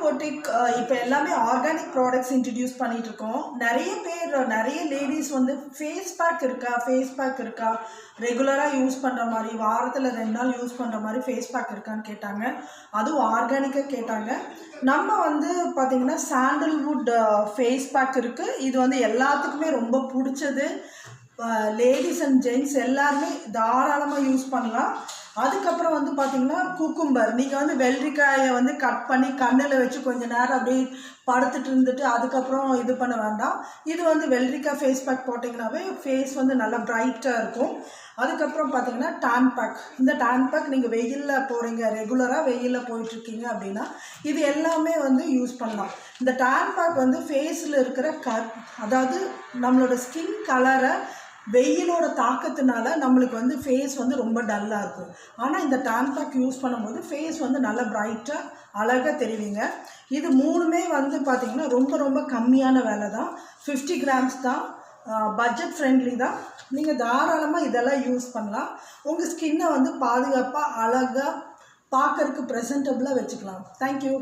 Boutique இப்போ எல்லாமே organic products introduce பண்ணிட்டு இருக்கோம். நிறைய லேடிஸ் வந்து ஃபேஸ் பேக் இருக்கா ரெகுலராக யூஸ் பண்ணுற மாதிரி, வாரத்தில் 2 நாள் யூஸ் பண்ணுற மாதிரி ஃபேஸ் பேக் இருக்கான்னு கேட்டாங்க. அதுவும் ஆர்கானிக்காக கேட்டாங்க. நம்ம வந்து பார்த்திங்கன்னா சாண்டல்வுட் ஃபேஸ் பேக் இருக்குது. இது வந்து எல்லாத்துக்குமே ரொம்ப பிடிச்சது. லேடிஸ் அண்ட் ஜென்ட்ஸ் எல்லாருமே தாராளமாக யூஸ் பண்ணலாம். அதுக்கப்புறம் வந்து பார்த்திங்கன்னா குக்கும்பர், நீங்கள் வந்து வெள்ளரிக்காயை வந்து கட் பண்ணி கண்ணில் வச்சு கொஞ்சம் நேரம் அப்படியே படுத்துட்டு இருந்துட்டு அதுக்கப்புறம் இது பண்ண வேண்டாம். இது வந்து வெள்ளரிக்காய் ஃபேஸ் பேக் போட்டிங்கனாவே ஃபேஸ் வந்து நல்லா பிரைட்டாக இருக்கும். அதுக்கப்புறம் பார்த்திங்கன்னா டான் பேக். இந்த டான் பேக் நீங்கள் வெயிலில் போகிறீங்க, ரெகுலராக வெயிலில் போயிட்டுருக்கீங்க அப்படின்னா இது எல்லாமே வந்து யூஸ் பண்ணலாம். இந்த டான் பேக் வந்து ஃபேஸில் இருக்கிற அதாவது நம்மளோட ஸ்கின் கலரை வெயிலோட தாக்கத்தினால நம்மளுக்கு வந்து ஃபேஸ் வந்து ரொம்ப டல்லாக இருக்கும். ஆனால் இந்த டான் பேக் யூஸ் பண்ணும்போது ஃபேஸ் வந்து நல்லா பிரைட்டாக அழகாக தெரிவிங்க. இது 3மே வந்து பார்த்திங்கன்னா ரொம்ப கம்மியான வேலை தான். 50 grams தான். பட்ஜெட் ஃப்ரெண்ட்லி தான். நீங்கள் தாராளமாக இதெல்லாம் யூஸ் பண்ணலாம். உங்கள் ஸ்கின்னை வந்து பாதுகாப்பாக அழகாக பார்க்கறதுக்கு ப்ரெசன்டபுளாக வச்சுக்கலாம். தேங்க்யூ.